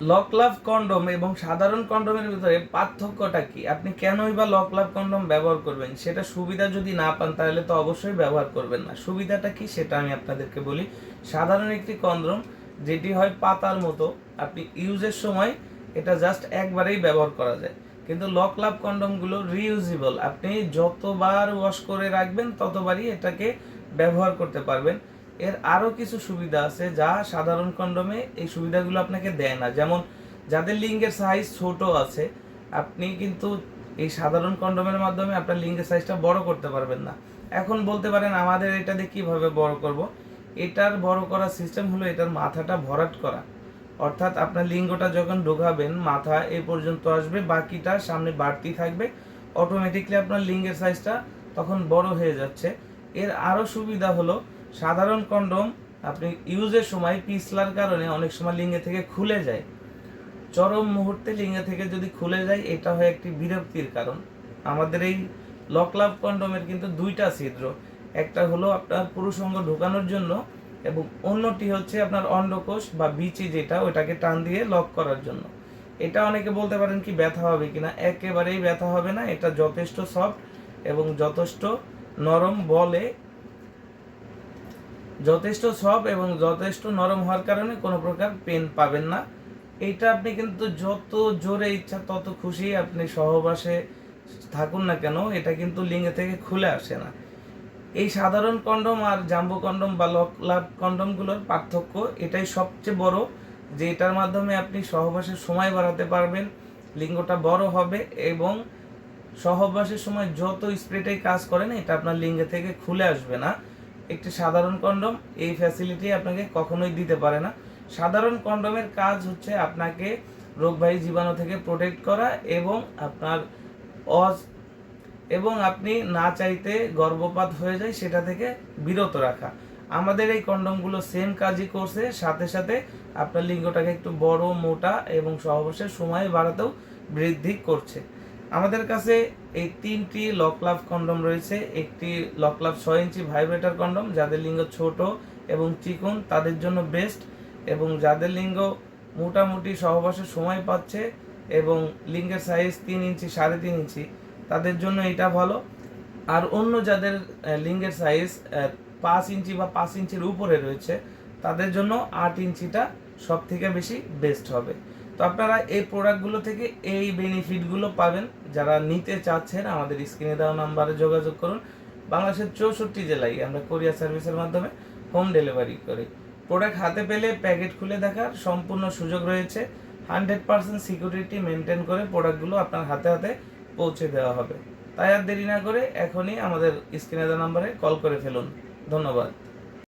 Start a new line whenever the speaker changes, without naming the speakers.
Lock লাভ condom এবং সাধারণ কন্ডমের ভিতরে পার্থক্যটা কি? আপনি কেনই বা লক লাভ কন্ডম ব্যবহার করবেন? সেটা সুবিধা যদি না পান তাহলে তো অবশ্যই ব্যবহার করবেন না। সুবিধাটা কি সেটা আমি আপনাদেরকে বলি। সাধারণ একটি কন্ডম যেটি হয় পাতার মতো, আপনি ইউজের সময় এটা জাস্ট একবারেই ব্যবহার করা যায়। কিন্তু লক লাভ কন্ডমগুলো রিইউজেবল, আপনি যতবার ওয়াশ করে রাখবেন ততবারই এটাকে ব্যবহার করতে পারবেন। এর আরও কিছু সুবিধা আছে যা সাধারণ কন্ডমে এই সুবিধাগুলো আপনাকে দেয় না। যেমন যাদের লিঙ্গের সাইজ ছোট আছে, আপনি কিন্তু এই সাধারণ কন্ডমের মাধ্যমে আপনার লিঙ্গের সাইজটা বড় করতে পারবেন না। এখন বলতে পারেন আমাদের এটা দিয়ে কীভাবে বড় করব? এটার বড় করার সিস্টেম হলো এটার মাথাটা ভরাট করা। অর্থাৎ আপনার লিঙ্গটা যখন ঢোকাবেন মাথা এই পর্যন্ত আসবে, বাকিটা সামনে বাড়তি থাকবে, অটোমেটিকলি আপনার লিঙ্গের সাইজটা তখন বড় হয়ে যাচ্ছে। এর আরও সুবিধা হলো সাধারণ কন্ডম আপনি ইউজের সময় পিছলার কারণে অনেক সময় লিঙ্গে থেকে খুলে যায়। চরম মুহূর্তে লিঙ্গে থেকে যদি খুলে যায় এটা হয় একটি বিরক্তির কারণ। আমাদের এই লক লাভ কন্ডমের কিন্তু দুইটা ছিদ্র, একটা হলো আপনার পুরুষ অঙ্গ ঢোকানোর জন্য এবং অন্যটি হচ্ছে আপনার অন্ডকোষ বা বিচি যেটা ওটাকে টান দিয়ে লক করার জন্য। এটা অনেকে বলতে পারেন কি ব্যথা হবে কিনা, একেবারেই ব্যথা হবে না। এটা যথেষ্ট সফট এবং যথেষ্ট নরম বলে, যথেষ্ট সফট এবং যথেষ্ট নরম হওয়ার কারণে কোনো প্রকার পেন পাবেন না। এইটা আপনি কিন্তু যত জোরে ইচ্ছা তত খুশি আপনি সহবাসে থাকুন না কেন, এটা কিন্তু লিঙ্গে থেকে খুলে আসে না। এই সাধারণ কন্ডম আর জাম্বো কন্ডম বা লক লাভ কন্ডমগুলোর পার্থক্য এটাই সবচেয়ে বড়, যে এটার মাধ্যমে আপনি সহবাসের সময় বাড়াতে পারবেন, লিঙ্গটা বড় হবে এবং সহবাসের সময় যত স্প্রেটাই কাজ করে না এটা আপনার লিঙ্গে থেকে খুলে আসবে না। একটি সাধারণ কন্ডম এই ফ্যাসিলিটি আপনাকে কখনোই দিতে পারে না। সাধারণ কন্ডমের কাজ হচ্ছে আপনাকে রোগবাহী জীবাণু থেকে প্রোটেক্ট করা এবং আপনার এবং আপনি না চাইতে গর্ভপাত হয়ে যায় সেটা থেকে বিরত রাখা। আমাদের এই কন্ডমগুলো সেম কাজই করছে, সাথে সাথে আপনার লিঙ্গটাকে একটু বড়, মোটা এবং সহবাসের সময় বাড়াতেও বৃদ্ধি করছে। আমাদের কাছে এই 3টি লক লাভ কন্ডম রয়েছে। একটি লক লাভ 6 ইঞ্চি ভাইব্রেটর কন্ডম, যাদের লিঙ্গ ছোট এবং চিকন তাদের জন্য বেস্ট, এবং যাদের লিঙ্গ মোটামুটি সহবাসের সময় পাচ্ছে এবং লিঙ্গের সাইজ 3 ইঞ্চি 3.5 ইঞ্চি তাদের জন্য এটা ভালো। আর অন্য যাদের লিঙ্গের সাইজ 5 ইঞ্চি বা 5 ইঞ্চির উপরে রয়েছে তাদের জন্য 8 ইঞ্চিটা সব থেকে বেশি বেস্ট হবে। তো আপনারা এই প্রোডাক্টগুলো থেকে এই বেনিফিটগুলো পাবেন। যারা নিতে চাচ্ছেন আমাদের স্ক্রিনে দেওয়া নাম্বারে যোগাযোগ করুন। বাংলাদেশের 64 জেলায় আমরা কোরিয়ার সার্ভিসের মাধ্যমে হোম ডেলিভারি করি। প্রোডাক্ট হাতে পেলে প্যাকেট খুলে দেখার সম্পূর্ণ সুযোগ রয়েছে। 100% সিকিউরিটি মেনটেন করে প্রোডাক্টগুলো আপনার হাতে হাতে পৌঁছে দেওয়া হবে। তাই আর দেরি না করে এখনই আমাদের স্ক্রিনে দেওয়া নাম্বারে কল করে ফেলুন। ধন্যবাদ।